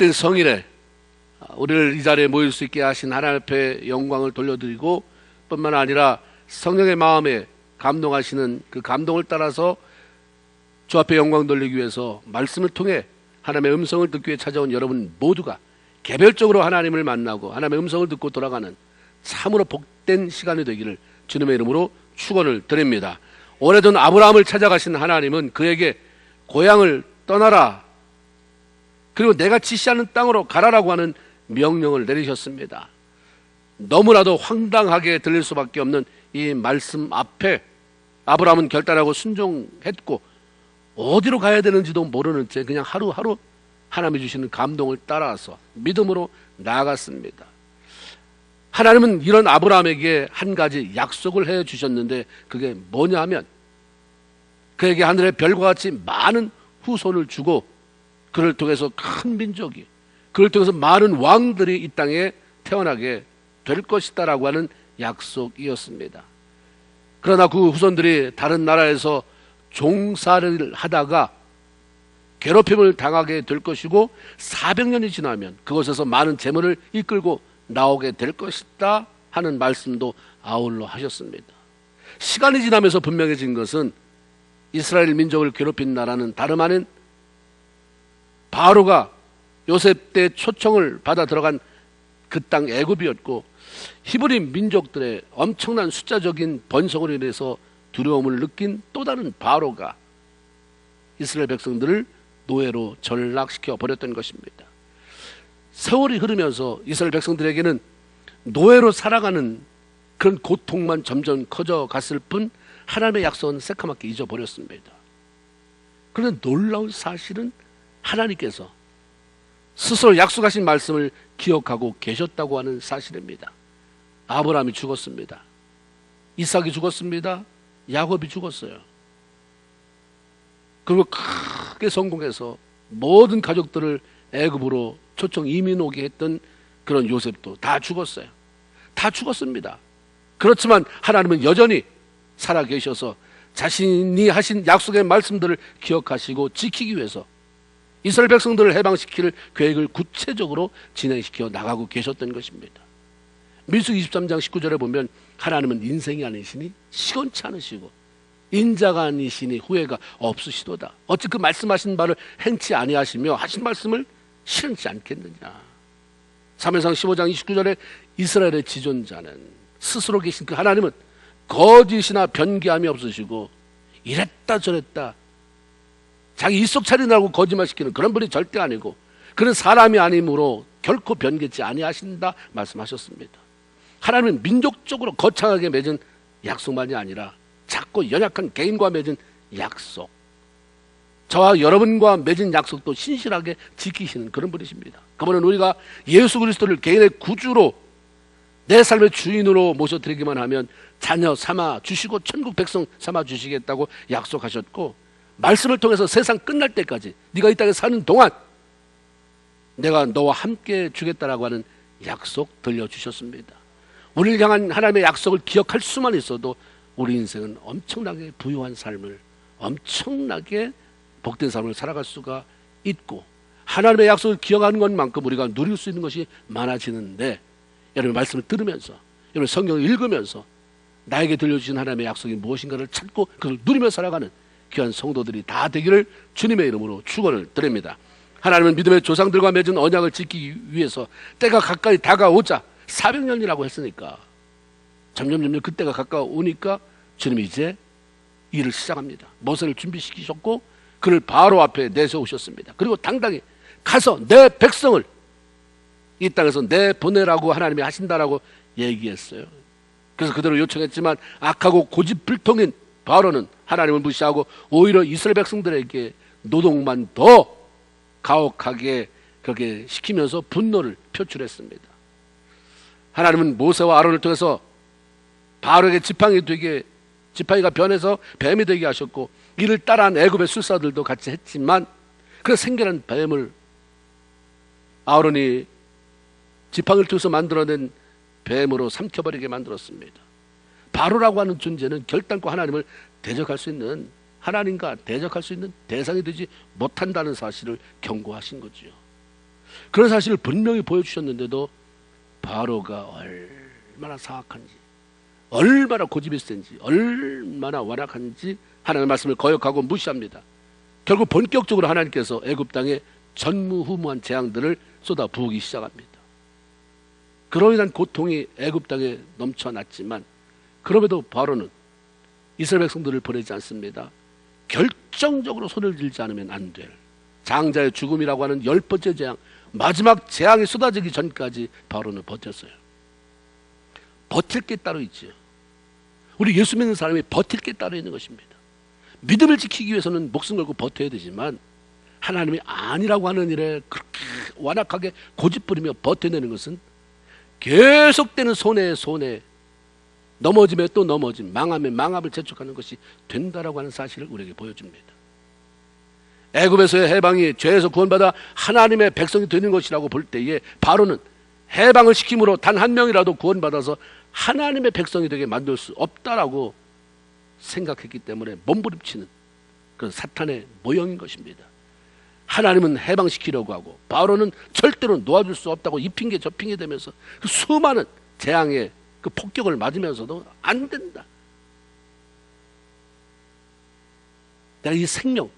복된 성일에 우리를 이 자리에 모일 수 있게 하신 하나님 앞에 영광을 돌려드리고, 뿐만 아니라 성령의 마음에 감동하시는 그 감동을 따라서 주 앞에 영광 돌리기 위해서 말씀을 통해 하나님의 음성을 듣기 위해 찾아온 여러분 모두가 개별적으로 하나님을 만나고 하나님의 음성을 듣고 돌아가는 참으로 복된 시간이 되기를 주님의 이름으로 축원을 드립니다. 오래전 아브라함을 찾아가신 하나님은 그에게 고향을 떠나라, 그리고 내가 지시하는 땅으로 가라라고 하는 명령을 내리셨습니다. 너무나도 황당하게 들릴 수밖에 없는 이 말씀 앞에 아브라함은 결단하고 순종했고, 어디로 가야 되는지도 모르는 채 그냥 하루하루 하나님이 주시는 감동을 따라서 믿음으로 나아갔습니다. 하나님은 이런 아브라함에게 한 가지 약속을 해 주셨는데, 그게 뭐냐 하면 그에게 하늘의 별과 같이 많은 후손을 주고, 그를 통해서 큰 민족이, 그를 통해서 많은 왕들이 이 땅에 태어나게 될 것이다 라고 하는 약속이었습니다. 그러나 그 후손들이 다른 나라에서 종살이를 하다가 괴롭힘을 당하게 될 것이고, 400년이 지나면 그곳에서 많은 재물을 이끌고 나오게 될 것이다 하는 말씀도 아울러 하셨습니다. 시간이 지나면서 분명해진 것은 이스라엘 민족을 괴롭힌 나라는 다름 아닌 바로가 요셉 때 초청을 받아 들어간 그 땅 애굽이었고, 히브리 민족들의 엄청난 숫자적인 번성으로 인해서 두려움을 느낀 또 다른 바로가 이스라엘 백성들을 노예로 전락시켜 버렸던 것입니다. 세월이 흐르면서 이스라엘 백성들에게는 노예로 살아가는 그런 고통만 점점 커져갔을 뿐 하나님의 약속은 새카맣게 잊어버렸습니다. 그런데 놀라운 사실은 하나님께서 스스로 약속하신 말씀을 기억하고 계셨다고 하는 사실입니다. 아브라함이 죽었습니다. 이삭이 죽었습니다. 야곱이 죽었어요. 그리고 크게 성공해서 모든 가족들을 애굽으로 초청 이민 오게 했던 그런 요셉도 다 죽었어요. 다 죽었습니다. 그렇지만 하나님은 여전히 살아계셔서 자신이 하신 약속의 말씀들을 기억하시고 지키기 위해서 이스라엘 백성들을 해방시킬 계획을 구체적으로 진행시켜 나가고 계셨던 것입니다. 민수기 23장 19절에 보면 하나님은 인생이 아니시니 시건치 않으시고 인자가 아니시니 후회가 없으시도다. 어찌 그 말씀하신 바를 행치 아니하시며 하신 말씀을 실현치 않겠느냐. 사무엘상 15장 29절에 이스라엘의 지존자는 스스로 계신 그 하나님은 거짓이나 변개함이 없으시고 이랬다 저랬다 자기 입속 차리느라고 거짓말시키는 그런 분이 절대 아니고, 그런 사람이 아니므로 결코 변개치 아니하신다 말씀하셨습니다. 하나님은 민족적으로 거창하게 맺은 약속만이 아니라 작고 연약한 개인과 맺은 약속, 저와 여러분과 맺은 약속도 신실하게 지키시는 그런 분이십니다. 그분은 우리가 예수 그리스도를 개인의 구주로 내 삶의 주인으로 모셔드리기만 하면 자녀 삼아 주시고 천국 백성 삼아 주시겠다고 약속하셨고, 말씀을 통해서 세상 끝날 때까지 네가 이 땅에 사는 동안 내가 너와 함께 주겠다라고 하는 약속 들려주셨습니다. 우리를 향한 하나님의 약속을 기억할 수만 있어도 우리 인생은 엄청나게 부유한 삶을, 엄청나게 복된 삶을 살아갈 수가 있고, 하나님의 약속을 기억하는 것만큼 우리가 누릴 수 있는 것이 많아지는데, 여러분 말씀을 들으면서, 여러분 성경을 읽으면서 나에게 들려주신 하나님의 약속이 무엇인가를 찾고 그걸 누리며 살아가는 귀한 성도들이 다 되기를 주님의 이름으로 축원을 드립니다. 하나님은 믿음의 조상들과 맺은 언약을 지키기 위해서 때가 가까이 다가오자 400년이라고 했으니까 점점 그때가 가까우니까 주님이 이제 일을 시작합니다. 모세를 준비시키셨고 그를 바로 앞에 내세우셨습니다. 그리고 당당히 가서 내 백성을 이 땅에서 내보내라고 하나님이 하신다라고 얘기했어요. 그래서 그대로 요청했지만 악하고 고집불통인 바로는 하나님을 무시하고 오히려 이스라엘 백성들에게 노동만 더 가혹하게 그렇게 시키면서 분노를 표출했습니다. 하나님은 모세와 아론을 통해서 바로에게 지팡이가 변해서 뱀이 되게 하셨고, 이를 따라한 애굽의 술사들도 같이 했지만 그 생겨난 뱀을 아론이 지팡이를 통해서 만들어낸 뱀으로 삼켜버리게 만들었습니다. 바로라고 하는 존재는 결단코 하나님을 대적할 수 있는, 하나님과 대적할 수 있는 대상이 되지 못한다는 사실을 경고하신 거죠. 그런 사실을 분명히 보여주셨는데도 바로가 얼마나 사악한지, 얼마나 고집이 센지, 얼마나 완악한지 하나님의 말씀을 거역하고 무시합니다. 결국 본격적으로 하나님께서 애굽 땅에 전무후무한 재앙들을 쏟아 부으기 시작합니다. 그로 인한 고통이 애굽 땅에 넘쳐났지만 그럼에도 바로는 이스라엘 백성들을 보내지 않습니다. 결정적으로 손을 들지 않으면 안 될 장자의 죽음이라고 하는 10번째 재앙, 마지막 재앙이 쏟아지기 전까지 바로는 버텼어요. 버틸 게 따로 있죠. 우리 예수 믿는 사람이 버틸 게 따로 있는 것입니다. 믿음을 지키기 위해서는 목숨 걸고 버텨야 되지만 하나님이 아니라고 하는 일에 그렇게 완악하게 고집부리며 버텨내는 것은 계속되는 손해, 넘어짐에 또 넘어짐, 망함에 망함을 재촉하는 것이 된다라고 하는 사실을 우리에게 보여줍니다. 애굽에서의 해방이 죄에서 구원받아 하나님의 백성이 되는 것이라고 볼 때에 바로는 해방을 시킴으로 단 한 명이라도 구원받아서 하나님의 백성이 되게 만들 수 없다라고 생각했기 때문에 몸부림치는 그런 사탄의 모형인 것입니다. 하나님은 해방시키려고 하고 바로는 절대로 놓아줄 수 없다고 이 핑계 저 핑계 대면서 그 수많은 재앙의 그 폭격을 맞으면서도 안 된다. 내가 이 생명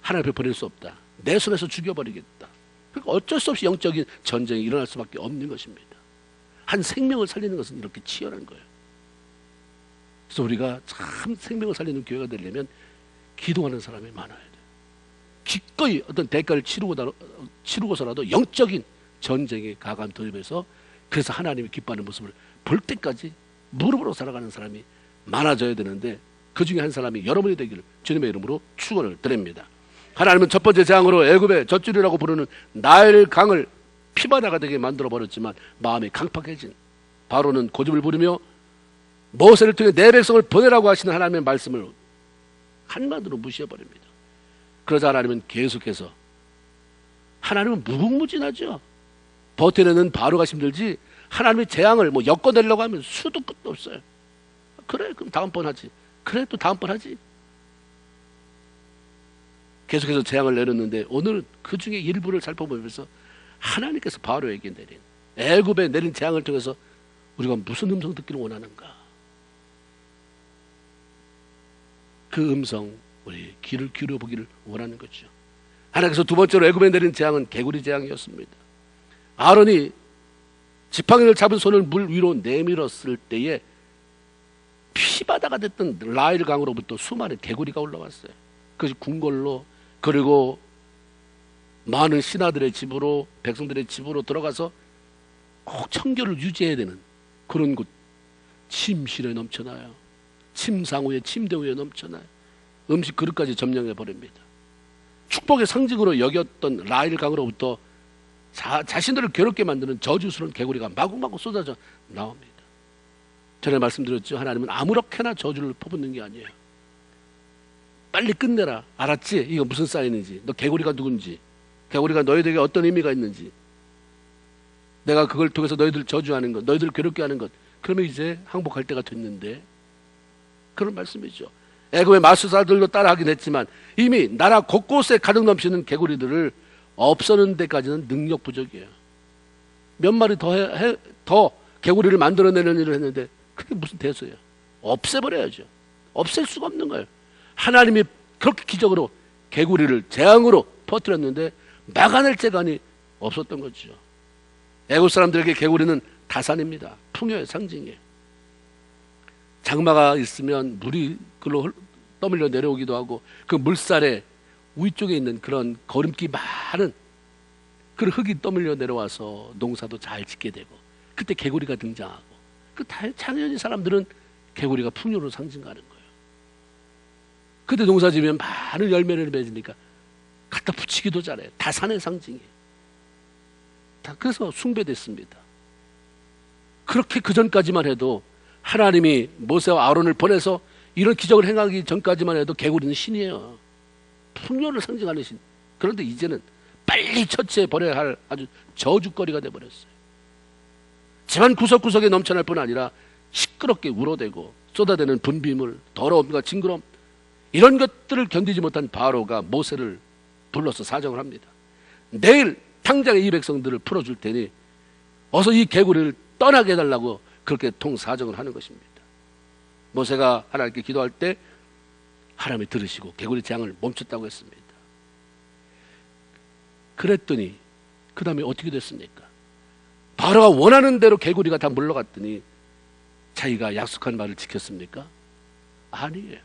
하나님 앞에 버릴 수 없다. 내 손에서 죽여버리겠다. 그러니까 어쩔 수 없이 영적인 전쟁이 일어날 수밖에 없는 것입니다. 한 생명을 살리는 것은 이렇게 치열한 거예요. 그래서 우리가 참 생명을 살리는 교회가 되려면 기도하는 사람이 많아야 돼요. 기꺼이 어떤 대가를 치르고서라도 영적인 전쟁에 가감 돌입해서 그래서 하나님이 기뻐하는 모습을 볼 때까지 무릎으로 살아가는 사람이 많아져야 되는데 그 중에 한 사람이 여러분이 되기를 주님의 이름으로 축원을 드립니다. 하나님은 첫 번째 재앙으로 애굽의 젖줄이라고 부르는 나일 강을 피바다가 되게 만들어 버렸지만 마음이 강팍해진 바로는 고집을 부리며 모세를 통해 내 백성을 보내라고 하시는 하나님의 말씀을 한마디로 무시해 버립니다. 그러자 하나님은 계속해서 하나님은 무궁무진하죠. 버텨내는 바로가 힘들지 하나님의 재앙을 뭐 엮어내려고 하면 수도 끝도 없어요. 그래 그럼 다음번 하지. 그래 또 다음번 하지. 계속해서 재앙을 내렸는데 오늘은 그 중에 일부를 살펴보면서 하나님께서 바로에게 내린 애굽에 내린 재앙을 통해서 우리가 무슨 음성 듣기를 원하는가. 그 음성 우리 귀를 기울여 보기를 원하는 거죠. 하나님께서 두 번째로 애굽에 내린 재앙은 개구리 재앙이었습니다. 아론이 지팡이를 잡은 손을 물 위로 내밀었을 때에 피바다가 됐던 라일 강으로부터 수많은 개구리가 올라왔어요. 그것이 궁궐로 그리고 많은 신하들의 집으로 백성들의 집으로 들어가서 꼭 청결을 유지해야 되는 그런 곳. 침실에 넘쳐나요. 침상 위에 침대 위에 넘쳐나요. 음식 그릇까지 점령해 버립니다. 축복의 상징으로 여겼던 라일 강으로부터 자신들을 괴롭게 만드는 저주스러운 개구리가 마구마구 쏟아져 나옵니다. 전에 말씀드렸죠. 하나님은 아무렇게나 저주를 퍼붓는 게 아니에요. 빨리 끝내라. 알았지? 이거 무슨 사인인지, 너 개구리가 누군지, 개구리가 너희들에게 어떤 의미가 있는지, 내가 그걸 통해서 너희들 저주하는 것, 너희들 괴롭게 하는 것, 그러면 이제 항복할 때가 됐는데, 그런 말씀이죠. 애굽의 마술사들도 따라하긴 했지만 이미 나라 곳곳에 가득 넘치는 개구리들을 없애는 데까지는 능력 부족이에요. 몇 마리 더 개구리를 만들어내는 일을 했는데 그게 무슨 대수예요. 없애버려야죠. 없앨 수가 없는 거예요. 하나님이 그렇게 기적으로 개구리를 재앙으로 퍼뜨렸는데 막아낼 재간이 없었던 거죠. 애굽 사람들에게 개구리는 다산입니다. 풍요의 상징이에요. 장마가 있으면 물이 그로 떠밀려 내려오기도 하고 그 물살에 위쪽에 있는 그런 거름기 많은 그 흙이 떠밀려 내려와서 농사도 잘 짓게 되고 그때 개구리가 등장하고 그 당연히 사람들은 개구리가 풍요로 상징하는 거예요. 그때 농사 지으면 많은 열매를 맺으니까 갖다 붙이기도 잘해요. 다산의 상징이에요. 다 그래서 숭배됐습니다. 그렇게 그 전까지만 해도 하나님이 모세와 아론을 보내서 이런 기적을 행하기 전까지만 해도 개구리는 신이에요. 풍요를 상징하는 신. 그런데 이제는 빨리 처치해 버려야 할 아주 저주거리가 돼버렸어요. 집안 구석구석에 넘쳐날 뿐 아니라 시끄럽게 울어대고 쏟아대는 분비물, 더러움과 징그러움 이런 것들을 견디지 못한 바로가 모세를 불러서 사정을 합니다. 내일 당장에 이 백성들을 풀어줄 테니 어서 이 개구리를 떠나게 해달라고 그렇게 통사정을 하는 것입니다. 모세가 하나님께 기도할 때 하나님이 들으시고 개구리 재앙을 멈췄다고 했습니다. 그랬더니 그 다음에 어떻게 됐습니까? 바로가 원하는 대로 개구리가 다 물러갔더니 자기가 약속한 말을 지켰습니까? 아니에요.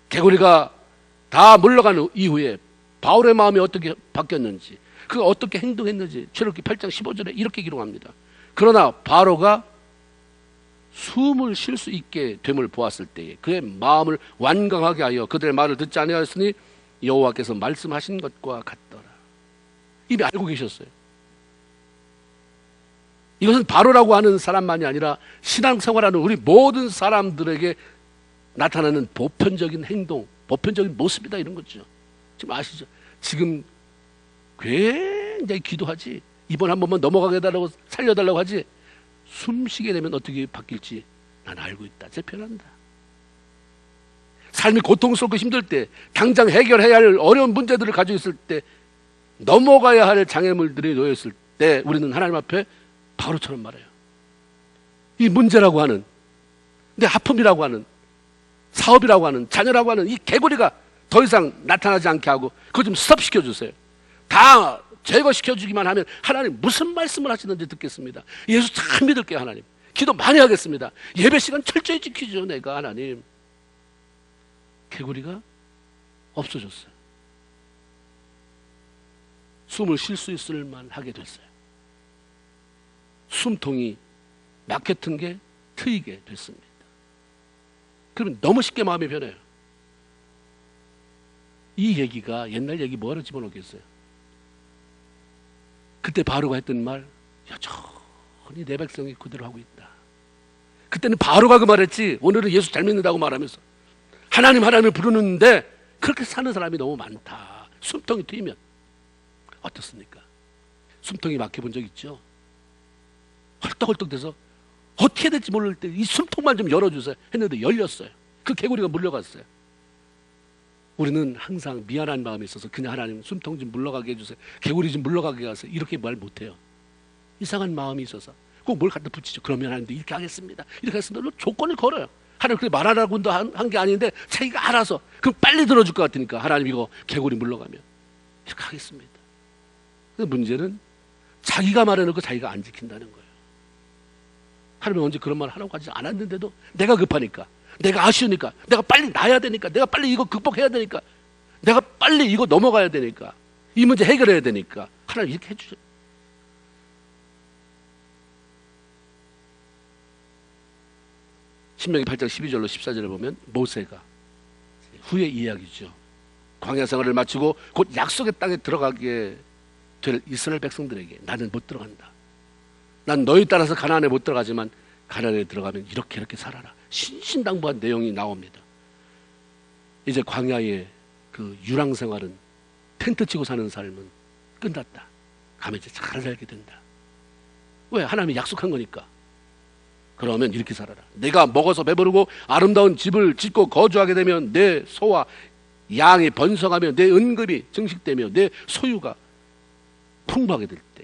개구리가 다 물러간 이후에 바울의 마음이 어떻게 바뀌었는지, 그가 어떻게 행동했는지 출애굽기 8장 15절에 이렇게 기록합니다. 그러나 바로가 숨을 쉴 수 있게 됨을 보았을 때에 그의 마음을 완강하게 하여 그들의 말을 듣지 아니하였으니 여호와께서 말씀하신 것과 같더라. 이미 알고 계셨어요. 이것은 바로라고 하는 사람만이 아니라 신앙생활하는 우리 모든 사람들에게 나타나는 보편적인 행동, 보편적인 모습이다, 이런 거죠. 지금 아시죠? 지금 굉장히 기도하지, 이번 한 번만 넘어가게 해달라고, 살려달라고 하지, 숨 쉬게 되면 어떻게 바뀔지 난 알고 있다, 제 편한다. 삶이 고통스럽고 힘들 때, 당장 해결해야 할 어려운 문제들을 가지고 있을 때, 넘어가야 할 장애물들이 놓였을 때 우리는 하나님 앞에 바로처럼 말해요. 이 문제라고 하는, 내 아픔이라고 하는, 사업이라고 하는, 자녀라고 하는 이 개구리가 더 이상 나타나지 않게 하고 그거 좀 스톱시켜주세요. 다 제거시켜주기만 하면 하나님 무슨 말씀을 하시는지 듣겠습니다. 예수 잘 믿을게요. 하나님 기도 많이 하겠습니다. 예배 시간 철저히 지키죠. 내가 하나님. 개구리가 없어졌어요. 숨을 쉴 수 있을 만하게 됐어요. 숨통이 막혔던 게 트이게 됐습니다. 그러면 너무 쉽게 마음이 변해요. 이 얘기가 옛날 얘기 뭐하러 집어넣겠어요? 그때 바로가 했던 말 여전히 내 백성이 그대로 하고 있다. 그때는 바로가 그 말했지, 오늘은 예수 잘 믿는다고 말하면서 하나님을 부르는데 그렇게 사는 사람이 너무 많다. 숨통이 트이면 어떻습니까? 숨통이 막혀본 적 있죠? 헐떡헐떡 돼서 어떻게 될지 모를 때 이 숨통만 좀 열어주세요 했는데 열렸어요. 그 개구리가 물러갔어요. 우리는 항상 미안한 마음이 있어서 그냥 하나님 숨통 좀 물러가게 해주세요, 개구리 좀 물러가게 하세요, 이렇게 말 못해요. 이상한 마음이 있어서 꼭 뭘 갖다 붙이죠. 그러면 하나님도 이렇게 하겠습니다, 이렇게 하겠습니다, 조건을 걸어요. 하나님 그렇게 말하라고도 한 게 아닌데 자기가 알아서 그럼 빨리 들어줄 것 같으니까 하나님 이거 개구리 물러가면 이렇게 하겠습니다. 근데 문제는 자기가 말해놓고 자기가 안 지킨다는 거예요. 하나님은 언제 그런 말 하라고 하지 않았는데도 내가 급하니까, 내가 아쉬우니까, 내가 빨리 나야 되니까, 내가 빨리 이거 극복해야 되니까, 내가 빨리 이거 넘어가야 되니까, 이 문제 해결해야 되니까 하나님 이렇게 해주죠. 신명기 8장 12절로 14절을 보면 모세가 후의 이야기죠. 광야 생활을 마치고 곧 약속의 땅에 들어가게 될 이스라엘 백성들에게 나는 못 들어간다. 난 너희 따라서 가나안에 못 들어가지만 가나안에 들어가면 이렇게 살아라. 신신당부한 내용이 나옵니다. 이제 광야의 그 유랑 생활은, 텐트 치고 사는 삶은 끝났다. 가면 이제 잘 살게 된다. 왜? 하나님이 약속한 거니까. 그러면 이렇게 살아라. 내가 먹어서 배부르고 아름다운 집을 짓고 거주하게 되면 내 소와 양이 번성하며 내 은급이 증식되며 내 소유가 풍부하게 될 때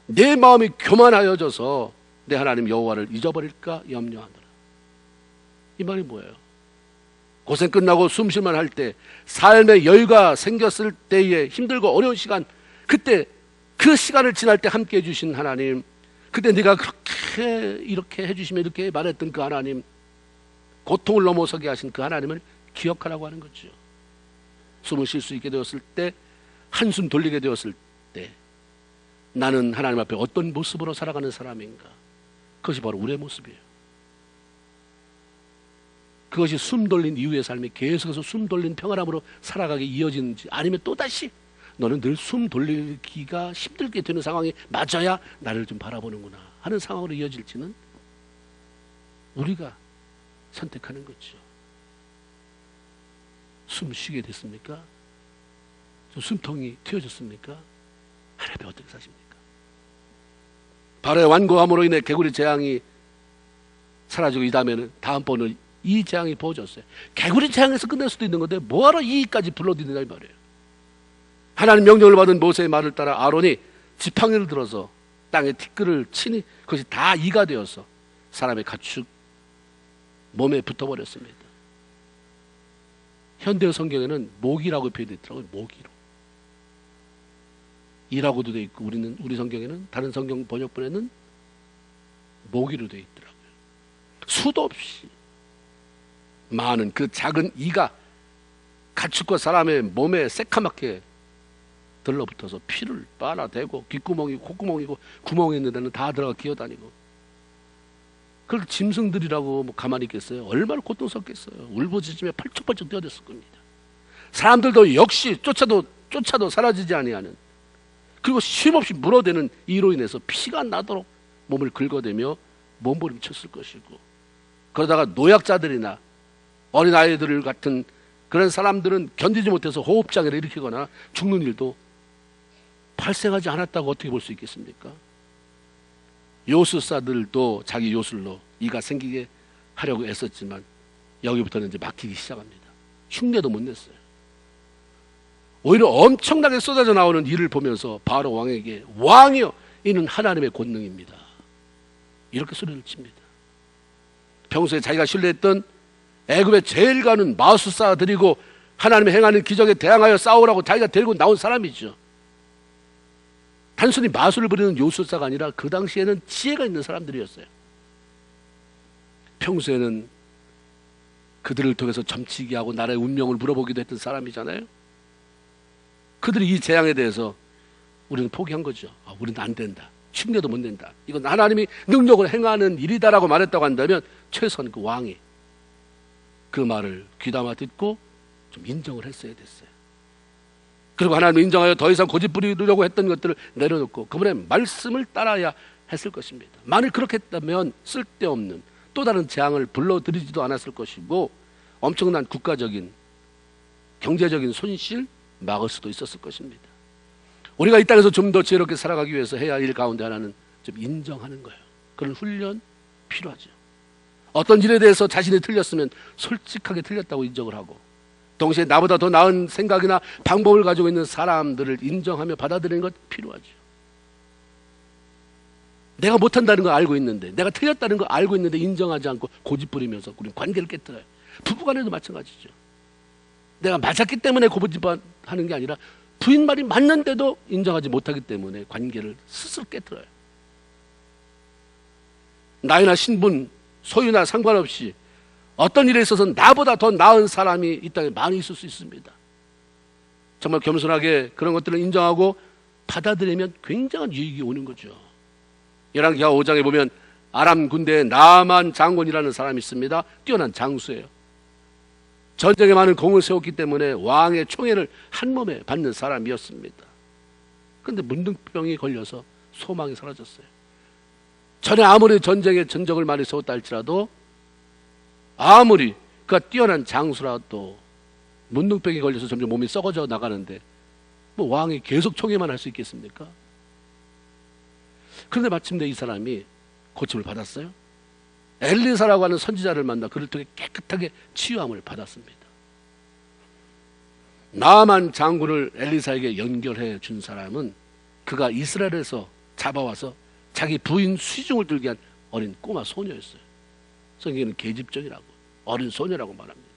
내 마음이 교만하여져서 내 하나님 여호와를 잊어버릴까 염려하노라. 이 말이 뭐예요? 고생 끝나고 숨쉴만 할 때, 삶의 여유가 생겼을 때의 힘들고 어려운 시간, 그때 그 시간을 지날 때 함께 해주신 하나님, 그때 네가 그렇게 이렇게 해주시면 이렇게 말했던 그 하나님, 고통을 넘어서게 하신 그 하나님을 기억하라고 하는 거죠. 숨을 쉴 수 있게 되었을 때, 한숨 돌리게 되었을 때 나는 하나님 앞에 어떤 모습으로 살아가는 사람인가? 그것이 바로 우리의 모습이에요. 그것이 숨 돌린 이후의 삶이 계속해서 숨 돌린 평안함으로 살아가게 이어지는지, 아니면 또다시 너는 늘 숨 돌리기가 힘들게 되는 상황이 맞아야 나를 좀 바라보는구나 하는 상황으로 이어질지는 우리가 선택하는 거죠. 숨 쉬게 됐습니까? 좀 숨통이 트여졌습니까? 하나님 어떻게 사십니까? 바로의 완고함으로 인해 개구리 재앙이 사라지고, 이 다음에는 다음번은 이 재앙이 부어졌어요. 개구리 재앙에서 끝낼 수도 있는 건데 뭐하러 이까지 불러들이냐 이 말이에요. 하나님 명령을 받은 모세의 말을 따라 아론이 지팡이를 들어서 땅에 티끌을 치니 그것이 다 이가 되어서 사람의 가축 몸에 붙어버렸습니다. 현대 성경에는 모기라고 표현되어 있더라고요. 모기로. 이라고도 되어 있고 우리 성경에는 다른 성경 번역본에는 모기로 되어 있더라고요. 수도 없이 많은 그 작은 이가 가축과 사람의 몸에 새카맣게 들러붙어서 피를 빨아대고 귓구멍이고 콧구멍이고 구멍이 있는 데는 다 들어가 기어다니고, 그걸 짐승들이라고 뭐 가만히 있겠어요? 얼마나 고통스럽겠어요. 울부짖으며 펄쩍펄쩍 뛰어댔을 겁니다. 사람들도 역시 쫓아도 사라지지 아니하는, 그리고 쉼없이 물어대는 이로 인해서 피가 나도록 몸을 긁어대며 몸부림쳤을 것이고, 그러다가 노약자들이나 어린아이들 같은 그런 사람들은 견디지 못해서 호흡장애를 일으키거나 죽는 일도 발생하지 않았다고 어떻게 볼 수 있겠습니까? 요술사들도 자기 요술로 이가 생기게 하려고 애썼지만 여기부터는 이제 막히기 시작합니다. 흉내도 못 냈어요. 오히려 엄청나게 쏟아져 나오는 이를 보면서 바로 왕에게 왕이여 이는 하나님의 권능입니다, 이렇게 소리를 칩니다. 평소에 자기가 신뢰했던 애굽의 제일 가는 마술사들이고 하나님의 행하는 기적에 대항하여 싸우라고 자기가 데리고 나온 사람이죠. 단순히 마술을 부리는 요술사가 아니라 그 당시에는 지혜가 있는 사람들이었어요. 평소에는 그들을 통해서 점치게 하고 나라의 운명을 물어보기도 했던 사람이잖아요. 그들이 이 재앙에 대해서 우리는 포기한 거죠. 우리는 안 된다, 흉내도 못 낸다, 이건 하나님이 능력을 행하는 일이다라고 말했다고 한다면 최소한 그 왕이 그 말을 귀담아 듣고 좀 인정을 했어야 됐어요. 그리고 하나님을 인정하여 더 이상 고집 부리려고 했던 것들을 내려놓고 그분의 말씀을 따라야 했을 것입니다. 만일 그렇게 했다면 쓸데없는 또 다른 재앙을 불러들이지도 않았을 것이고 엄청난 국가적인 경제적인 손실 막을 수도 있었을 것입니다. 우리가 이 땅에서 좀 더 지혜롭게 살아가기 위해서 해야 할 일 가운데 하나는 좀 인정하는 거예요. 그런 훈련 필요하죠. 어떤 일에 대해서 자신이 틀렸으면 솔직하게 틀렸다고 인정을 하고, 동시에 나보다 더 나은 생각이나 방법을 가지고 있는 사람들을 인정하며 받아들이는 것 필요하죠. 내가 못한다는 걸 알고 있는데, 내가 틀렸다는 걸 알고 있는데 인정하지 않고 고집부리면서 우리는 관계를 깨뜨려요. 부부간에도 마찬가지죠. 내가 맞았기 때문에 고집하는 게 아니라 부인 말이 맞는데도 인정하지 못하기 때문에 관계를 스스로 깨뜨려요. 나이나 신분, 소유나 상관없이 어떤 일에 있어서는 나보다 더 나은 사람이 이 땅에 많이 있을 수 있습니다. 정말 겸손하게 그런 것들을 인정하고 받아들이면 굉장한 유익이 오는 거죠. 열왕기하 5장에 보면 아람 군대에 나만 장군이라는 사람이 있습니다. 뛰어난 장수예요. 전쟁에 많은功을 세웠기 때문에 왕의 총애를 한 몸에 받는 사람이었습니다. 그런데 문둥병이 걸려서 소망이 사라졌어요. 전에 아무리 전쟁에 전적을 많이 세웠다 할지라도, 아무리 그가 뛰어난 장수라도 문둥병이 걸려서 점점 몸이 썩어져 나가는데 뭐 왕이 계속 총애만 할 수 있겠습니까? 그런데 마침내 이 사람이 고침을 받았어요. 엘리사라고 하는 선지자를 만나 그를 통해 깨끗하게 치유함을 받았습니다. 나만 장군을 엘리사에게 연결해 준 사람은 그가 이스라엘에서 잡아와서 자기 부인 수중을 들게 한 어린 꼬마 소녀였어요. 성경에는 계집종이라고, 어린 소녀라고 말합니다.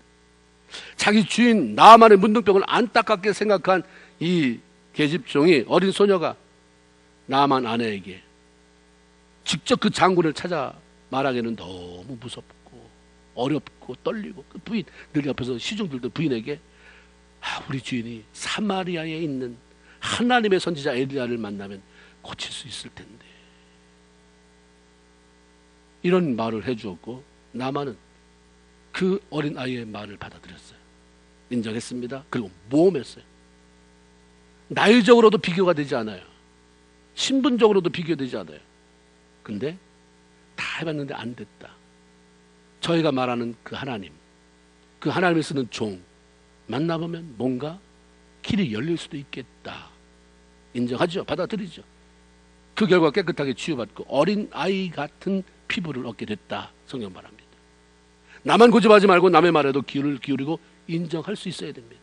자기 주인 나만의 문둥병을 안타깝게 생각한 이 계집종이, 어린 소녀가 나만 아내에게 직접 그 장군을 찾아 말하기에는 너무 무섭고 어렵고 떨리고, 그 부인 늘 옆에서 시중들도 부인에게 우리 주인이 사마리아에 있는 하나님의 선지자 엘리야를 만나면 고칠 수 있을 텐데, 이런 말을 해주었고 나만은 그 어린 아이의 말을 받아들였어요. 인정했습니다. 그리고 모험했어요. 나이적으로도 비교가 되지 않아요. 신분적으로도 비교되지 않아요. 근데 다 해봤는데 안 됐다. 저희가 말하는 그 하나님, 그 하나님이 쓰는 종 만나보면 뭔가 길이 열릴 수도 있겠다. 인정하죠. 받아들이죠. 그 결과 깨끗하게 치유받고 어린 아이 같은 피부를 얻게 됐다. 성경 말합니다. 나만 고집하지 말고 남의 말에도 귀를 기울이고 인정할 수 있어야 됩니다.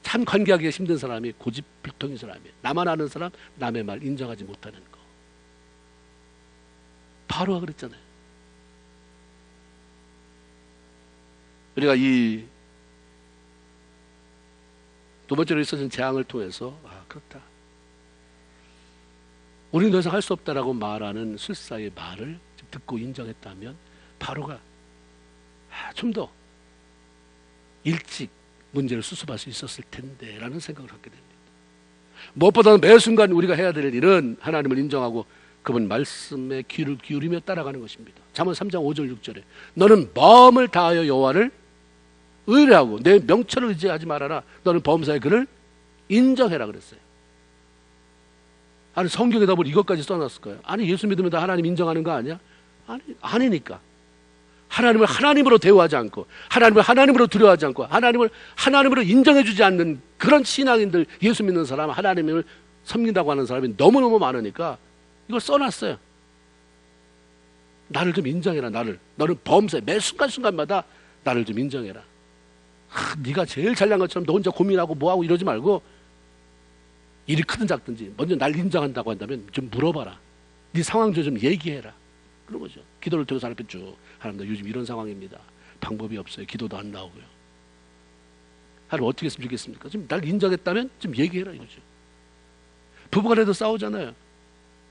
참 관계하기가 힘든 사람이 고집불통인 사람이에요. 나만 아는 사람, 남의 말 인정하지 못하는 거. 바로가 그랬잖아요. 우리가 이 두 번째로 있어진 재앙을 통해서 그렇다. 우리는 더 이상 할 수 없다라고 말하는 술사의 말을 듣고 인정했다면 바로가 좀 더 일찍 문제를 수습할 수 있었을 텐데 라는 생각을 하게 됩니다. 무엇보다는 매 순간 우리가 해야 될 일은 하나님을 인정하고 그분 말씀에 귀를 기울이며 따라가는 것입니다. 잠언 3장 5절 6절에 너는 마음을 다하여 여호와를 의뢰하고 내 명철을 의지하지 말아라. 너는 범사에 그를 인정해라 그랬어요. 아니 성경에다 뭘 이것까지 써놨을 거예요. 아니 예수 믿으면 다 하나님 인정하는 거 아니야? 아니니까. 하나님을 하나님으로 대우하지 않고 하나님을 하나님으로 두려워하지 않고 하나님을 하나님으로 인정해주지 않는 그런 신앙인들, 예수 믿는 사람, 하나님을 섬긴다고 하는 사람이 너무너무 많으니까 이걸 써놨어요. 나를 좀 인정해라. 너는 범사에 매 순간순간마다 나를 좀 인정해라. 네가 제일 잘난 것처럼 너 혼자 고민하고 뭐하고 이러지 말고 일이 크든 작든지 먼저 날 인정한다고 한다면 좀 물어봐라. 네 상황 좀 얘기해라. 그런 거죠. 기도를 통해서 하나님 앞에 쭉 하나님 나 요즘 이런 상황입니다. 방법이 없어요. 기도도 안 나오고요. 하나님 어떻게 했으면 좋겠습니까? 좀 날 인정했다면 좀 얘기해라 이거죠. 부부간에도 싸우잖아요.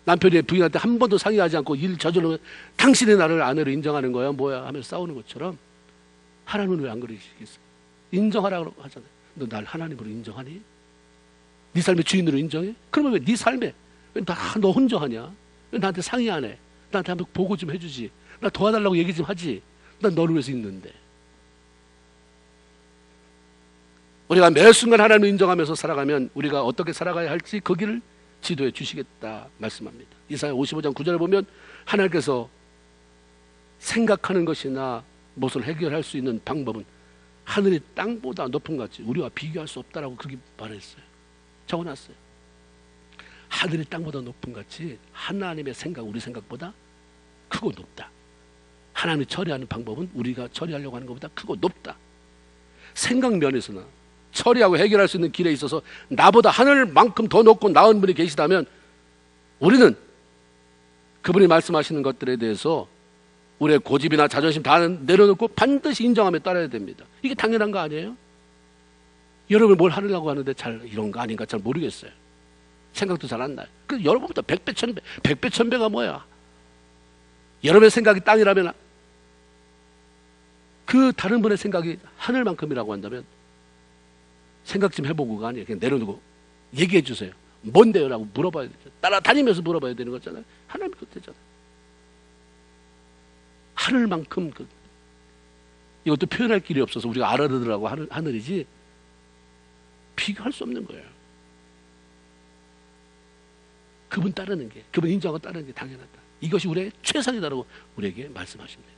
남편이 부인한테 한 번도 상의하지 않고 일 저지르면 당신이 나를 아내로 인정하는 거야 뭐야 하면서 싸우는 것처럼 하나님은 왜 안 그러시겠어요? 인정하라고 하잖아요. 너 날 하나님으로 인정하니? 네 삶의 주인으로 인정해? 그러면 왜 네 삶에 왜 너 혼자 하냐? 왜 나한테 상의 안 해? 나한테 한번 보고 좀 해주지. 나 도와달라고 얘기 좀 하지. 난 너를 위해서 있는데. 우리가 매 순간 하나님을 인정하면서 살아가면 우리가 어떻게 살아가야 할지 그 길을 지도해 주시겠다 말씀합니다. 이사야 55장 9절에 보면 하나님께서 생각하는 것이나 무엇을 해결할 수 있는 방법은 하늘이 땅보다 높은 것 같이 우리와 비교할 수 없다라고 그렇게 말했어요. 적어놨어요. 하늘이 땅보다 높은 것 같이 하나님의 생각 우리 생각보다 크고 높다. 하나님이 처리하는 방법은 우리가 처리하려고 하는 것보다 크고 높다. 생각 면에서나 처리하고 해결할 수 있는 길에 있어서 나보다 하늘만큼 더 높고 나은 분이 계시다면 우리는 그분이 말씀하시는 것들에 대해서 우리의 고집이나 자존심 다 내려놓고 반드시 인정하며 따라야 됩니다. 이게 당연한 거 아니에요? 여러분이 뭘 하려고 하는데 잘 이런 거 아닌가 잘 모르겠어요. 생각도 잘 안 나요. 그 여러분보다 100배, 1000배, 100배, 1000배가 뭐야? 여러분의 생각이 땅이라면 그 다른 분의 생각이 하늘만큼이라고 한다면 생각 좀 해보고가 아니에요. 그냥 내려놓고 얘기해 주세요. 뭔데요? 라고 물어봐야 되죠. 따라다니면서 물어봐야 되는 거잖아요. 하나님 그렇대잖아요. 하늘만큼 이것도 표현할 길이 없어서 우리가 알아들으라고 하늘이지 비교할 수 없는 거예요. 그분 따르는 게, 그분 인정하고 따르는 게 당연하다. 이것이 우리의 최선이다라고 우리에게 말씀하십니다.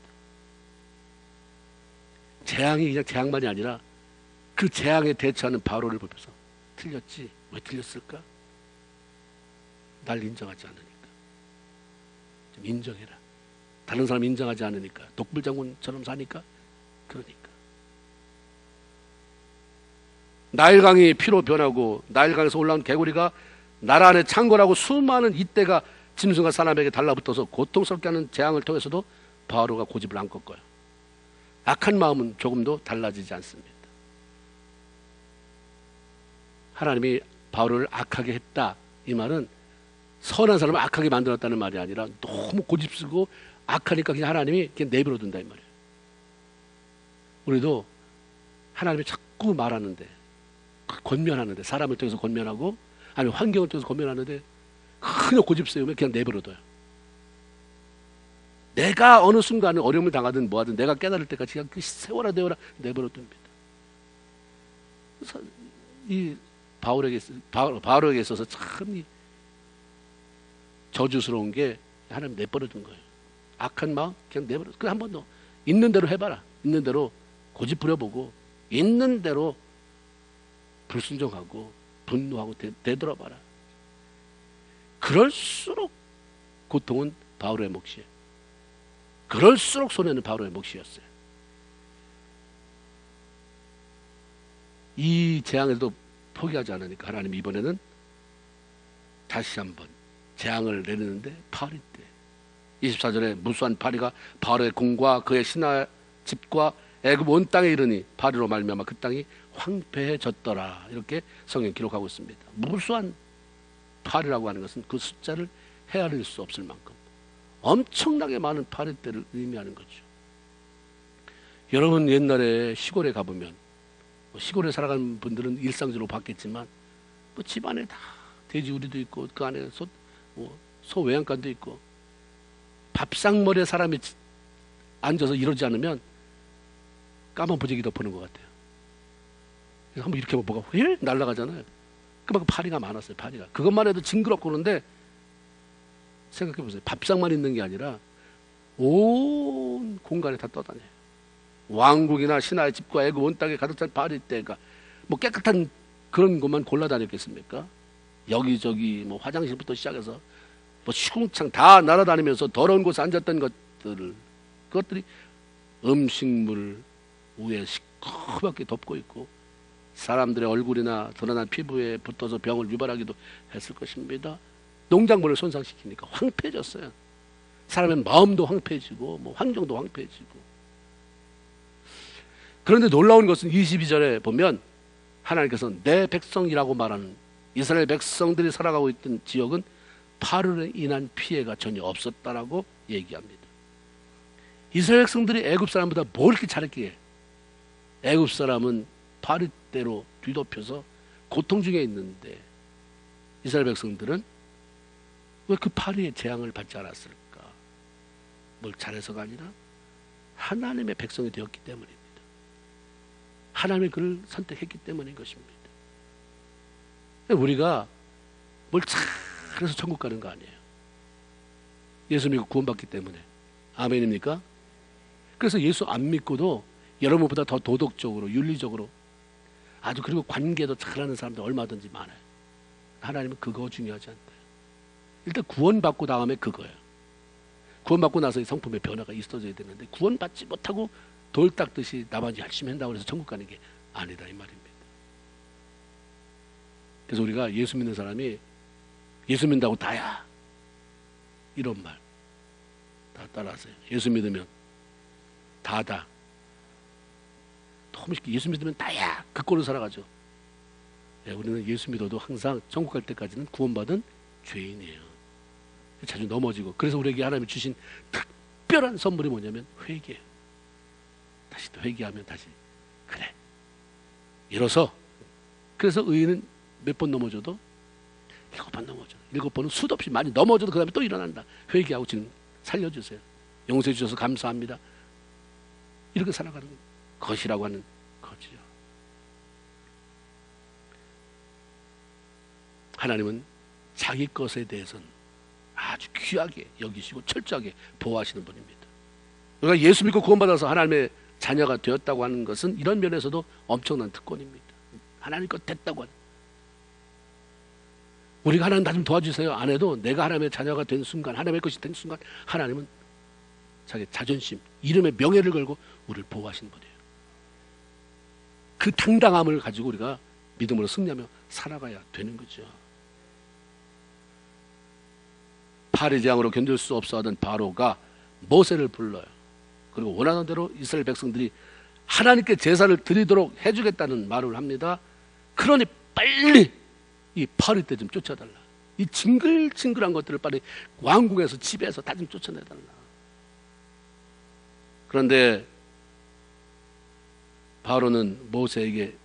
재앙이 그냥 재앙만이 아니라 그 재앙에 대처하는 바로를 보면서 틀렸지? 왜 틀렸을까? 날 인정하지 않으니까. 좀 인정해라. 다른 사람 인정하지 않으니까. 독불장군처럼 사니까? 그러니까. 나일강이 피로 변하고 나일강에서 올라온 개구리가 나라 안에 창궐하고 수많은 이떼가 짐승과 사람에게 달라붙어서 고통스럽게 하는 재앙을 통해서도 바로가 고집을 안 꺾어요. 악한 마음은 조금도 달라지지 않습니다. 하나님이 바로를 악하게 했다. 이 말은 선한 사람을 악하게 만들었다는 말이 아니라 너무 고집쓰고 악하니까 그냥 하나님이 그냥 내버려 둔다 이 말이에요. 우리도 하나님이 자꾸 말하는데 권면하는데 사람을 통해서 권면하고 아니면 환경을 통해서 권면하는데 그냥 고집 세우면 그냥 내버려둬요. 내가 어느 순간에 어려움을 당하든 뭐하든 내가 깨달을 때까지 그냥 세워라 내버려둡니다. 그래서 이 바울에게 있어서 참 저주스러운 게 하나님 내버려둔 거예요. 악한 마음 그냥 내버려. 그 한 번 더 있는 대로 해봐라. 있는 대로 고집 부려보고 있는 대로 불순종하고 분노하고 되돌아봐라. 그럴수록 고통은 바울의 몫이에요. 그럴수록 손해는 바울의 몫이었어요. 이 재앙에도 포기하지 않으니까 하나님 이번에는 다시 한번 재앙을 내리는데 파리 때 24절에 무수한 파리가 바로의 궁과 그의 신하 집과 애굽 온 땅에 이르니 파리로 말미암아 그 땅이 황폐해졌더라. 이렇게 성경 기록하고 있습니다. 무수한 파리라고 하는 것은 그 숫자를 헤아릴 수 없을 만큼 엄청나게 많은 파리 때를 의미하는 거죠. 여러분 옛날에 시골에 가보면 시골에 살아가는 분들은 일상적으로 봤겠지만 집안에 다 돼지우리도 있고 그 안에 소 외양간도 있고 밥상머리에 사람이 앉아서 이러지 않으면 까만 부재기 덮는 것 같아요. 그래서 한번 이렇게 보고 휙 날아가잖아요. 그만큼 파리가 많았어요. 파리가. 그것만 해도 징그럽고 그런데 생각해 보세요. 밥상만 있는 게 아니라 온 공간에 다 떠다녀요. 왕국이나 신하의 집과 애굽 온 땅에 가득 찬 파리 때가 깨끗한 그런 것만 골라 다녔겠습니까? 여기저기 화장실부터 시작해서 시궁창 다 날아다니면서 더러운 곳에 앉았던 그것들이 음식물 위에 시커멓게 덮고 있고 사람들의 얼굴이나 드러난 피부에 붙어서 병을 유발하기도 했을 것입니다. 농작물을 손상시키니까 황폐해졌어요. 사람의 마음도 황폐해지고 환경도 황폐해지고. 그런데 놀라운 것은 22절에 보면 하나님께서 내 백성이라고 말하는 이스라엘 백성들이 살아가고 있던 지역은 파르에 인한 피해가 전혀 없었다라고 얘기합니다. 이스라엘 백성들이 애굽 사람보다 뭘 이렇게 잘했기에 애굽 사람은 파르 때로 뒤덮여서 고통 중에 있는데 이스라엘 백성들은 왜 그 파리의 재앙을 받지 않았을까? 뭘 잘해서가 아니라 하나님의 백성이 되었기 때문입니다. 하나님이 그를 선택했기 때문인 것입니다. 우리가 뭘 잘해서 천국 가는 거 아니에요. 예수 믿고 구원받기 때문에. 아멘입니까? 그래서 예수 안 믿고도 여러분보다 더 도덕적으로 윤리적으로 아주 그리고 관계도 잘하는 사람들 얼마든지 많아요. 하나님은 그거 중요하지 않다. 일단 구원받고 다음에 그거예요. 구원받고 나서 이 성품의 변화가 있어져야 되는데 구원받지 못하고 돌 닦듯이 나만 열심히 한다고 해서 천국 가는 게 아니다 이 말입니다. 그래서 우리가 예수 믿는 사람이 예수 믿는다고 다야 이런 말 다 따라하세요. 예수 믿으면 다다. 너무 쉽게 예수 믿으면 다야 그 꼴로 살아가죠. 우리는 예수 믿어도 항상 천국 갈 때까지는 구원받은 죄인이에요. 자주 넘어지고. 그래서 우리에게 하나님이 주신 특별한 선물이 뭐냐면 회개예요. 다시 또 회개하면 다시 그래 일어서. 그래서 의인은 몇 번 넘어져도 7번 넘어져. 7번은 수도 없이 많이 넘어져도 그 다음에 또 일어난다. 회개하고 지금 살려주세요. 용서해 주셔서 감사합니다. 이렇게 살아가는 것이라고 하는 거지요. 하나님은 자기 것에 대해서는 아주 귀하게 여기시고 철저하게 보호하시는 분입니다. 우리가 예수 믿고 구원받아서 하나님의 자녀가 되었다고 하는 것은 이런 면에서도 엄청난 특권입니다. 하나님 것 됐다고 하는. 우리가 하나님 나 좀 도와주세요 안 해도 내가 하나님의 자녀가 된 순간, 하나님의 것이 된 순간 하나님은 자기 자존심, 이름의 명예를 걸고 우리를 보호하시는 분이에요. 그 당당함을 가지고 우리가 믿음으로 승리하며 살아가야 되는 거죠. 파리 재앙으로 견딜 수 없어 하던 바로가 모세를 불러요. 그리고 원하는 대로 이스라엘 백성들이 하나님께 제사를 드리도록 해주겠다는 말을 합니다. 그러니 빨리 이 파리 때 좀 쫓아달라. 이 징글징글한 것들을 빨리 왕궁에서 집에서 다 좀 쫓아내달라. 그런데 바로는 모세에게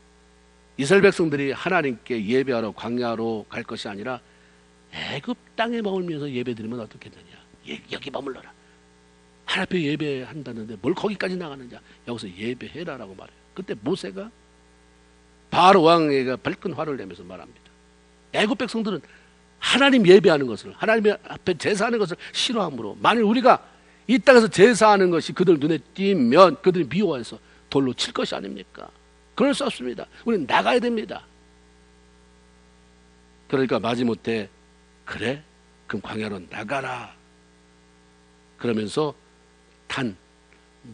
이스라엘 백성들이 하나님께 예배하러 광야로 갈 것이 아니라 애굽 땅에 머물면서 예배드리면 어떻겠느냐. 여기 머물러라. 하나님 앞에 예배한다는데 뭘 거기까지 나가느냐. 여기서 예배해라라고 말해요. 그때 모세가 바로 왕에게 밝은 화를 내면서 말합니다. 애굽 백성들은 하나님 예배하는 것을, 하나님 앞에 제사하는 것을 싫어하므로 만일 우리가 이 땅에서 제사하는 것이 그들 눈에 띄면 그들이 미워해서 돌로 칠 것이 아닙니까? 그럴 수 없습니다. 우리는 나가야 됩니다. 그러니까 마지못해 그래? 그럼 광야로 나가라. 그러면서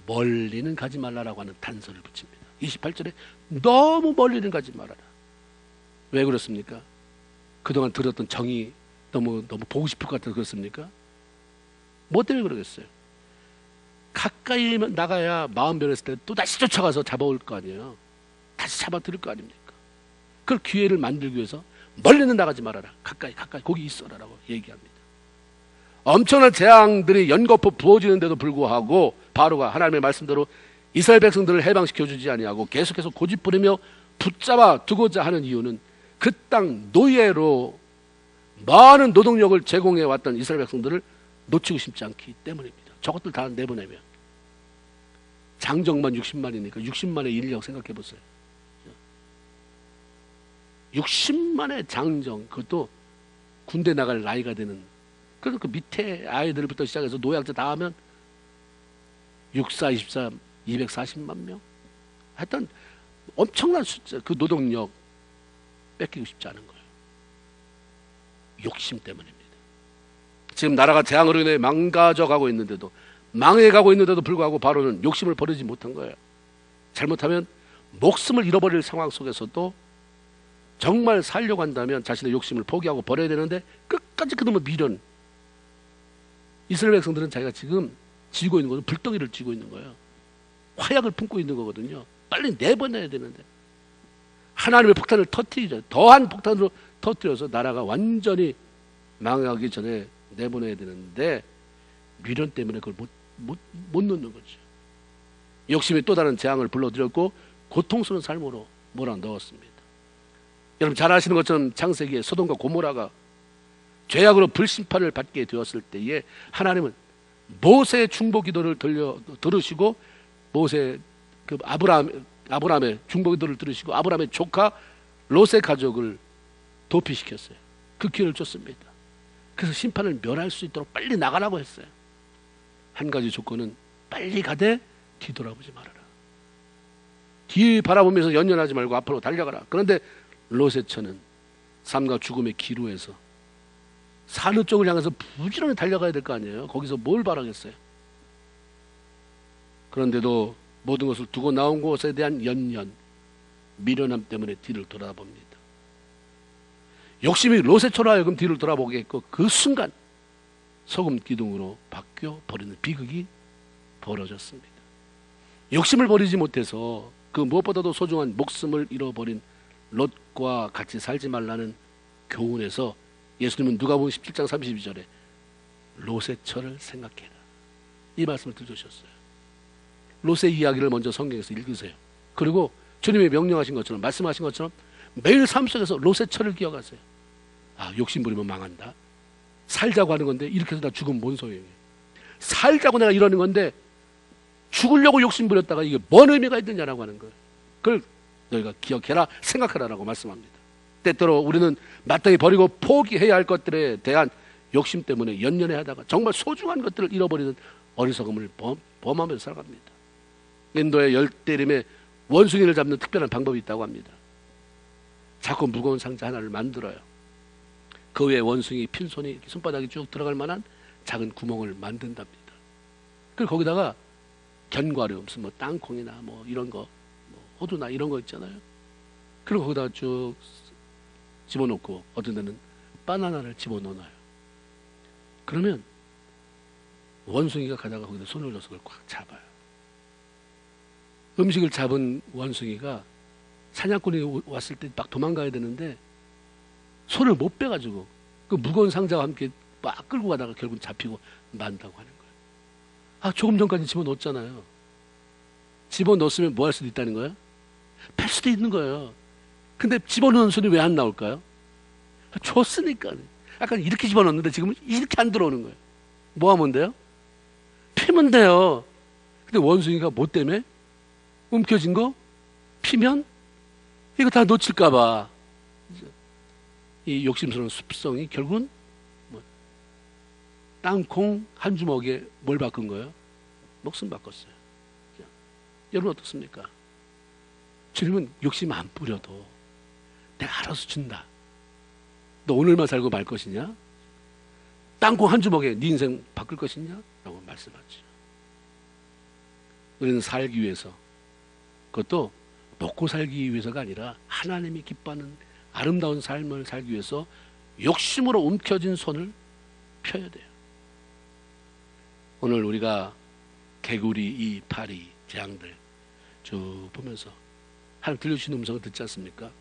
멀리는 가지 말라라고 하는 단서를 붙입니다. 28절에 너무 멀리는 가지 말아라. 왜 그렇습니까? 그동안 들었던 정이 너무 보고 싶을 것 같아서 그렇습니까? 뭐 때문에 그러겠어요? 가까이 나가야 마음 변했을 때 또 다시 쫓아가서 잡아올 거 아니에요. 다시 잡아들일 거 아닙니까? 그걸 기회를 만들기 위해서 멀리는 나가지 말아라. 가까이 거기 있어라라고 얘기합니다. 엄청난 재앙들이 연거푸 부어지는데도 불구하고 바로가 하나님의 말씀대로 이스라엘 백성들을 해방시켜주지 아니하고 계속해서 고집부리며 붙잡아 두고자 하는 이유는 그 땅 노예로 많은 노동력을 제공해 왔던 이스라엘 백성들을 놓치고 싶지 않기 때문입니다. 저것들 다 내보내면 장정만 60만이니까 60만의 인력 생각해 보세요. 60만의 장정, 그것도 군대 나갈 나이가 되는, 그래서 그 밑에 아이들부터 시작해서 노약자 다 하면 64, 23, 240만 명? 하여튼 엄청난 숫자, 그 노동력 뺏기고 싶지 않은 거예요. 욕심 때문입니다. 지금 나라가 재앙으로 인해 망가져가고 있는데도, 망해가고 있는데도 불구하고 바로는 욕심을 버리지 못한 거예요. 잘못하면 목숨을 잃어버릴 상황 속에서도 정말 살려고 한다면 자신의 욕심을 포기하고 버려야 되는데 끝까지 그놈의 미련. 이스라엘 백성들은 자기가 지금 쥐고 있는 것은 불덩이를 쥐고 있는 거예요. 화약을 품고 있는 거거든요. 빨리 내보내야 되는데 하나님의 폭탄을 터뜨리죠. 더한 폭탄으로 터뜨려서 나라가 완전히 망하기 전에 내보내야 되는데 미련 때문에 그걸 못 놓는 거죠. 욕심이 또 다른 재앙을 불러들였고 고통스러운 삶으로 몰아넣었습니다. 여러분 잘 아시는 것처럼 창세기에 소돔과 고모라가 죄악으로 불심판을 받게 되었을 때에 하나님은 모세의 중보 기도를 들으시고 모세 그 아브라함의 중보 기도를 들으시고 아브라함의 조카 롯의 가족을 도피시켰어요. 그 기회를 줬습니다. 그래서 심판을 면할 수 있도록 빨리 나가라고 했어요. 한 가지 조건은 빨리 가되 뒤돌아보지 말아라. 뒤 바라보면서 연연하지 말고 앞으로 달려가라. 그런데 롯의 처는 삶과 죽음의 기로에서 사는 쪽을 향해서 부지런히 달려가야 될 거 아니에요. 거기서 뭘 바라겠어요. 그런데도 모든 것을 두고 나온 곳에 대한 연연, 미련함 때문에 뒤를 돌아봅니다. 욕심이 롯의 처로 하여금 뒤를 돌아보게 했고 그 순간 소금 기둥으로 바뀌어 버리는 비극이 벌어졌습니다. 욕심을 버리지 못해서 그 무엇보다도 소중한 목숨을 잃어버린 롯과 같이 살지 말라는 교훈에서 예수님은 누가복음 17장 32절에 롯의 처를 생각해라 이 말씀을 들으셨어요. 롯의 이야기를 먼저 성경에서 읽으세요. 그리고 주님이 명령하신 것처럼 말씀하신 것처럼 매일 삶 속에서 롯의 처를 기억하세요. 아, 욕심 부리면 망한다. 살자고 하는 건데 이렇게 해서 나 죽으면 뭔 소용이에요. 살자고 내가 이러는 건데 죽으려고 욕심 부렸다가 이게 뭔 의미가 있느냐라고 하는 거예요. 그걸 너희가 기억해라, 생각하라라고 말씀합니다. 때때로 우리는 마땅히 버리고 포기해야 할 것들에 대한 욕심 때문에 연연해 하다가 정말 소중한 것들을 잃어버리는 어리석음을 범하면서 살아갑니다. 인도의 열대림에 원숭이를 잡는 특별한 방법이 있다고 합니다. 자꾸 무거운 상자 하나를 만들어요. 그 위에 원숭이 핀손이 손바닥이 쭉 들어갈 만한 작은 구멍을 만든답니다. 그리고 거기다가 견과류, 무슨 뭐 땅콩이나 뭐 이런 거, 뭐 호두나 이런 거 있잖아요. 그리고 거기다가 쭉 집어넣고 어떤 데는 바나나를 집어넣어요. 그러면 원숭이가 가다가 거기다 손을 넣어서 그걸 꽉 잡아요. 음식을 잡은 원숭이가 사냥꾼이 왔을 때 막 도망가야 되는데 손을 못 빼가지고 그 무거운 상자와 함께 막 끌고 가다가 결국 잡히고 만다고 하는 거예요. 아, 조금 전까지 집어넣었잖아요. 집어넣었으면 뭐 할 수도 있다는 거예요? 팰 수도 있는 거예요. 근데 집어넣은 손이 왜 안 나올까요? 줬으니까. 아까 이렇게 집어넣었는데 지금 이렇게 안 들어오는 거예요. 뭐 하면 돼요? 피면 돼요. 근데 원숭이가 뭐 때문에? 움켜진 거? 피면? 이거 다 놓칠까봐. 이 욕심스러운 습성이 결국은 뭐 땅콩 한 주먹에 뭘 바꾼 거예요? 목숨 바꿨어요. 여러분 어떻습니까? 주님은 욕심 안 부려도 내가 알아서 준다. 너 오늘만 살고 말 것이냐? 땅콩 한 주먹에 네 인생 바꿀 것이냐? 라고 말씀하죠. 우리는 살기 위해서, 그것도 먹고 살기 위해서가 아니라 하나님이 기뻐하는 아름다운 삶을 살기 위해서 욕심으로 움켜진 손을 펴야 돼요. 오늘 우리가 개구리, 이 파리, 재앙들 쭉 보면서 하나님 들려주시는 음성을 듣지 않습니까?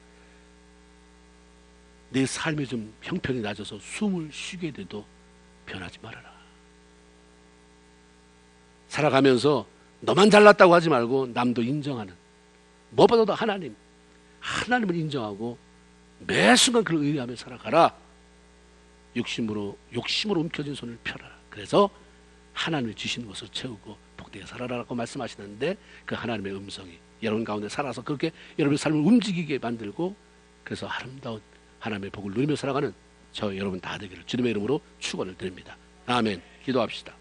내 삶이 좀 형편이 낮아서 숨을 쉬게 돼도 변하지 말아라. 살아가면서 너만 잘났다고 하지 말고 남도 인정하는, 무엇보다도 하나님을 인정하고 매 순간 그를 의뢰하며 살아가라. 욕심으로 움켜진 손을 펴라. 그래서 하나님이 주시는 것을 채우고 복되게 살아라라고 말씀하시는데, 그 하나님의 음성이 여러분 가운데 살아서 그렇게 여러분의 삶을 움직이게 만들고, 그래서 아름다운 하나님의 복을 누리며 살아가는 저 여러분 다 되기를 주님의 이름으로 축원을 드립니다. 아멘. 기도합시다.